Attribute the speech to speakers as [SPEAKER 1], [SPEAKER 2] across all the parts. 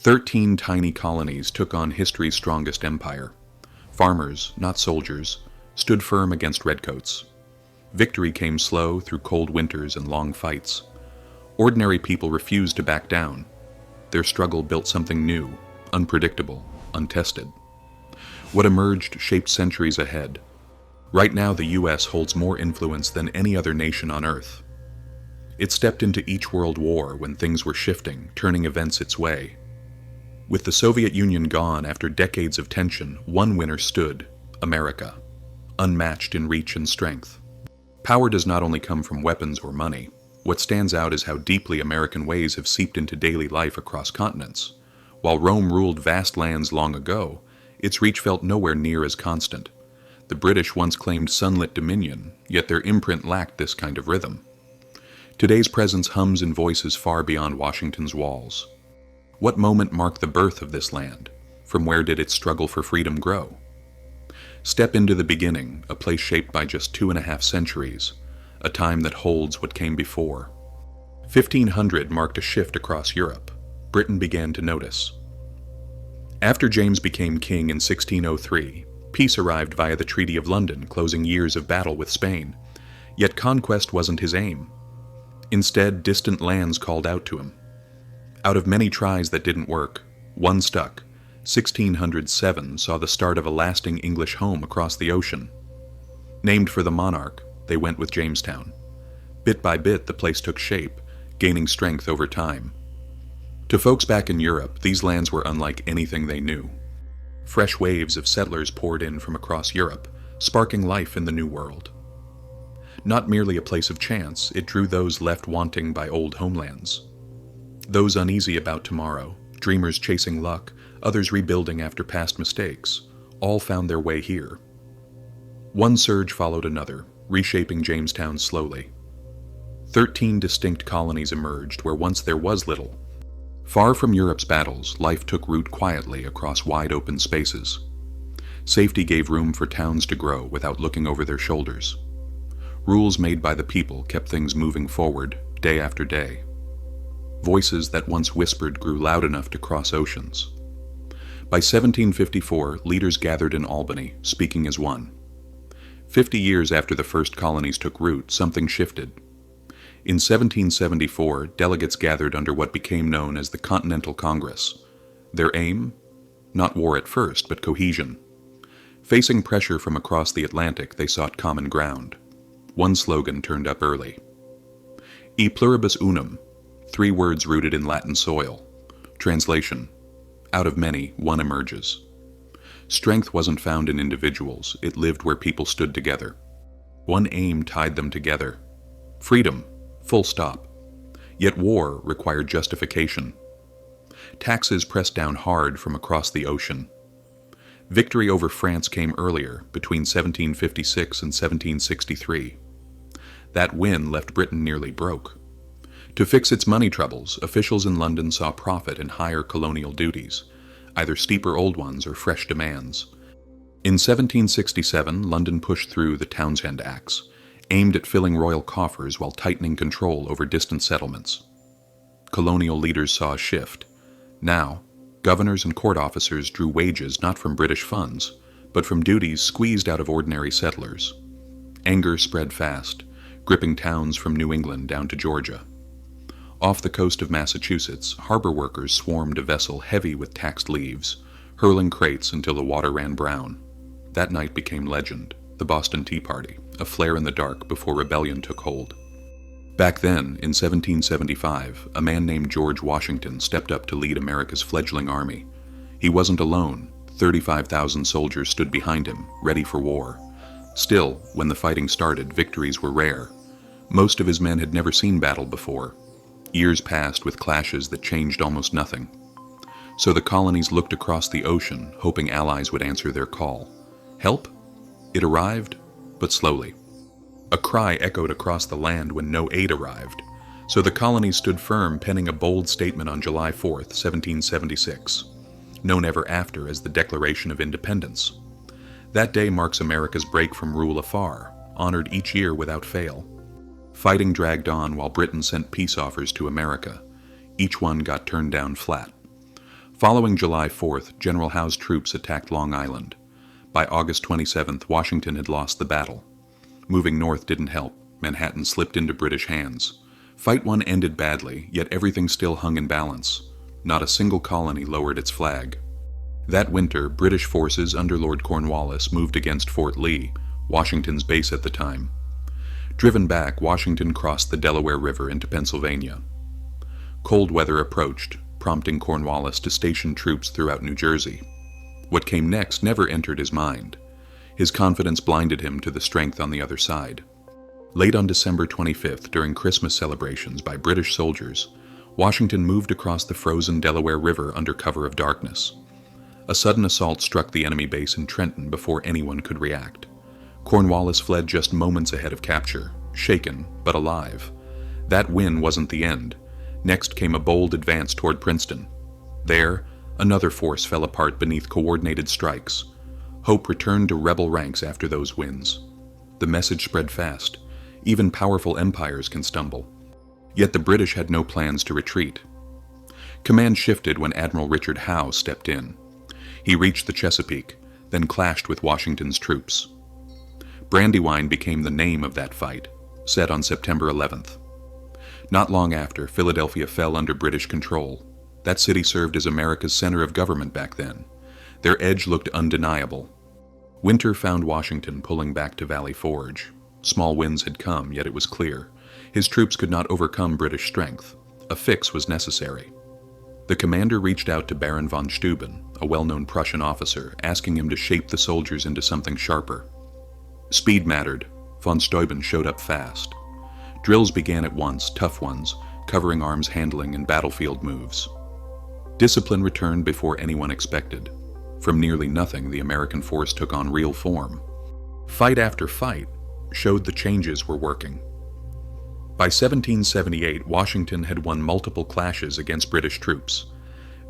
[SPEAKER 1] 13 tiny colonies took on history's strongest empire. Farmers, not soldiers, stood firm against redcoats. Victory came slow through cold winters and long fights. Ordinary people refused to back down. Their struggle built something new, unpredictable, untested. What emerged shaped centuries ahead. Right now, the U.S. holds more influence than any other nation on Earth. It stepped into each world war when things were shifting, turning events its way. With the Soviet Union gone after decades of tension, one winner stood: America, unmatched in reach and strength. Power does not only come from weapons or money. What stands out is how deeply American ways have seeped into daily life across continents. While Rome ruled vast lands long ago, its reach felt nowhere near as constant. The British once claimed sunlit dominion, yet their imprint lacked this kind of rhythm. Today's presence hums in voices far beyond Washington's walls. What moment marked the birth of this land? From where did its struggle for freedom grow? Step into the beginning, a place shaped by just 2.5 centuries, a time that holds what came before. 1500 marked a shift across Europe. Britain began to notice. After James became king in 1603, peace arrived via the Treaty of London, closing years of battle with Spain. Yet conquest wasn't his aim. Instead, distant lands called out to him. Out of many tries that didn't work, one stuck. 1607 saw the start of a lasting English home across the ocean. Named for the monarch, they went with Jamestown. Bit by bit, the place took shape, gaining strength over time. To folks back in Europe, these lands were unlike anything they knew. Fresh waves of settlers poured in from across Europe, sparking life in the New World. Not merely a place of chance, it drew those left wanting by old homelands. Those uneasy about tomorrow, dreamers chasing luck, others rebuilding after past mistakes, all found their way here. One surge followed another, reshaping Jamestown slowly. 13 distinct colonies emerged where once there was little. Far from Europe's battles, life took root quietly across wide open spaces. Safety gave room for towns to grow without looking over their shoulders. Rules made by the people kept things moving forward, day after day. Voices that once whispered grew loud enough to cross oceans. By 1754, leaders gathered in Albany, speaking as one. 50 years after the first colonies took root, something shifted. In 1774, delegates gathered under what became known as the Continental Congress. Their aim? Not war at first, but cohesion. Facing pressure from across the Atlantic, they sought common ground. One slogan turned up early. E pluribus unum, 3 words rooted in Latin soil. Translation: out of many, one emerges. Strength wasn't found in individuals, it lived where people stood together. One aim tied them together: freedom, full stop. Yet war required justification. Taxes pressed down hard from across the ocean. Victory over France came earlier, between 1756 and 1763. That win left Britain nearly broke. To fix its money troubles, officials in London saw profit in higher colonial duties, either steeper old ones or fresh demands. In 1767, London pushed through the Townshend Acts, aimed at filling royal coffers while tightening control over distant settlements. Colonial leaders saw a shift. Now, governors and court officers drew wages not from British funds, but from duties squeezed out of ordinary settlers. Anger spread fast, gripping towns from New England down to Georgia. Off the coast of Massachusetts, harbor workers swarmed a vessel heavy with taxed leaves, hurling crates until the water ran brown. That night became legend, the Boston Tea Party, a flare in the dark before rebellion took hold. Back then, in 1775, a man named George Washington stepped up to lead America's fledgling army. He wasn't alone. 35,000 soldiers stood behind him, ready for war. Still, when the fighting started, victories were rare. Most of his men had never seen battle before. Years passed with clashes that changed almost nothing. So the colonies looked across the ocean, hoping allies would answer their call. Help? It arrived, but slowly. A cry echoed across the land when no aid arrived. So the colonies stood firm, penning a bold statement on July 4th, 1776, known ever after as the Declaration of Independence. That day marks America's break from rule afar, honored each year without fail. Fighting dragged on while Britain sent peace offers to America. Each one got turned down flat. Following July 4th, General Howe's troops attacked Long Island. By August 27th, Washington had lost the battle. Moving north didn't help. Manhattan slipped into British hands. Fight 1 ended badly, yet everything still hung in balance. Not a single colony lowered its flag. That winter, British forces under Lord Cornwallis moved against Fort Lee, Washington's base at the time. Driven back, Washington crossed the Delaware River into Pennsylvania. Cold weather approached, prompting Cornwallis to station troops throughout New Jersey. What came next never entered his mind. His confidence blinded him to the strength on the other side. Late on December 25th, during Christmas celebrations by British soldiers, Washington moved across the frozen Delaware River under cover of darkness. A sudden assault struck the enemy base in Trenton before anyone could react. Cornwallis fled just moments ahead of capture, shaken but alive. That win wasn't the end. Next came a bold advance toward Princeton. There, another force fell apart beneath coordinated strikes. Hope returned to rebel ranks after those wins. The message spread fast. Even powerful empires can stumble. Yet the British had no plans to retreat. Command shifted when Admiral Richard Howe stepped in. He reached the Chesapeake, then clashed with Washington's troops. Brandywine became the name of that fight, set on September 11th. Not long after, Philadelphia fell under British control. That city served as America's center of government back then. Their edge looked undeniable. Winter found Washington pulling back to Valley Forge. Small wins had come, yet it was clear. His troops could not overcome British strength. A fix was necessary. The commander reached out to Baron von Steuben, a well-known Prussian officer, asking him to shape the soldiers into something sharper. Speed mattered. Von Steuben showed up fast. Drills began at once, tough ones, covering arms handling and battlefield moves. Discipline returned before anyone expected. From nearly nothing, the American force took on real form. Fight after fight showed the changes were working. By 1778, Washington had won multiple clashes against British troops.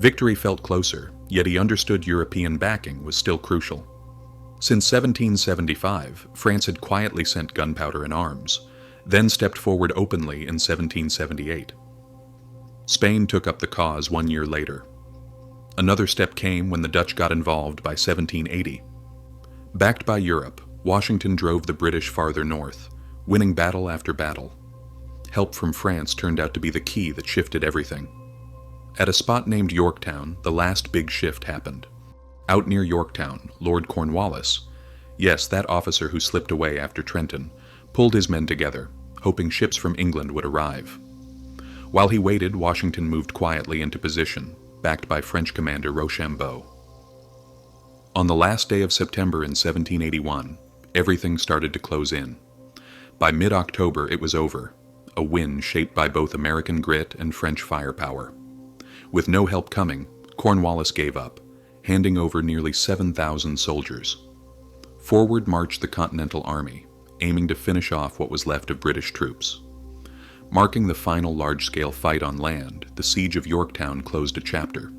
[SPEAKER 1] Victory felt closer, yet he understood European backing was still crucial. Since 1775, France had quietly sent gunpowder and arms, then stepped forward openly in 1778. Spain took up the cause 1 year later. Another step came when the Dutch got involved by 1780. Backed by Europe, Washington drove the British farther north, winning battle after battle. Help from France turned out to be the key that shifted everything. At a spot named Yorktown, the last big shift happened. Out near Yorktown, Lord Cornwallis, yes, that officer who slipped away after Trenton, pulled his men together, hoping ships from England would arrive. While he waited, Washington moved quietly into position, backed by French commander Rochambeau. On the last day of September in 1781, everything started to close in. By mid-October, it was over, a win shaped by both American grit and French firepower. With no help coming, Cornwallis gave up, handing over nearly 7,000 soldiers. Forward marched the Continental Army, aiming to finish off what was left of British troops. Marking the final large-scale fight on land, the siege of Yorktown closed a chapter.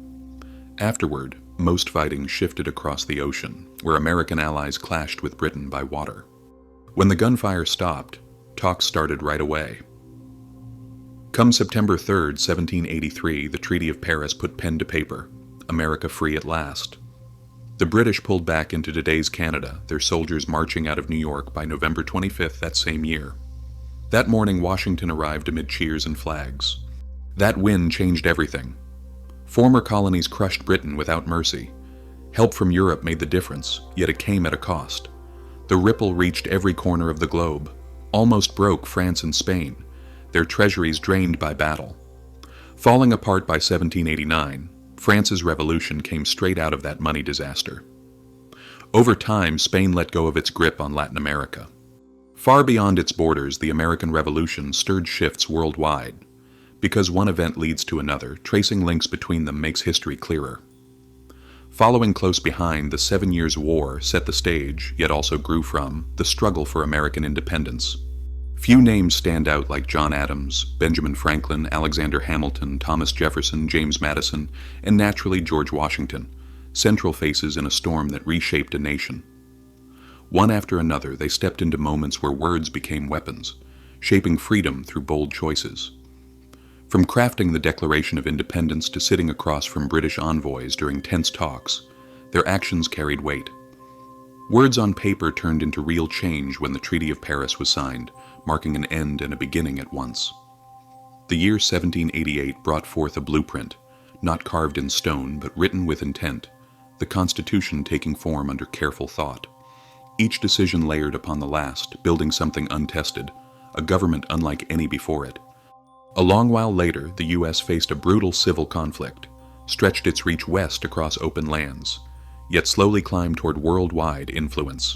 [SPEAKER 1] Afterward, most fighting shifted across the ocean, where American allies clashed with Britain by water. When the gunfire stopped, talks started right away. Come September 3, 1783, the Treaty of Paris put pen to paper, America free at last. The British pulled back into today's Canada, their soldiers marching out of New York by November 25th that same year. That morning, Washington arrived amid cheers and flags. That win changed everything. Former colonies crushed Britain without mercy. Help from Europe made the difference, yet it came at a cost. The ripple reached every corner of the globe, almost broke France and Spain, their treasuries drained by battle. Falling apart by 1789, France's revolution came straight out of that money disaster. Over time, Spain let go of its grip on Latin America. Far beyond its borders, the American Revolution stirred shifts worldwide. Because one event leads to another, tracing links between them makes history clearer. Following close behind, the 7 Years' War set the stage, yet also grew from, the struggle for American independence. Few names stand out like John Adams, Benjamin Franklin, Alexander Hamilton, Thomas Jefferson, James Madison, and naturally George Washington, central faces in a storm that reshaped a nation. One after another, they stepped into moments where words became weapons, shaping freedom through bold choices. From crafting the Declaration of Independence to sitting across from British envoys during tense talks, their actions carried weight. Words on paper turned into real change when the Treaty of Paris was signed, marking an end and a beginning at once. The year 1788 brought forth a blueprint, not carved in stone but written with intent, the Constitution taking form under careful thought. Each decision layered upon the last, building something untested, a government unlike any before it. A long while later, the U.S. faced a brutal civil conflict, stretched its reach west across open lands, yet slowly climbed toward worldwide influence.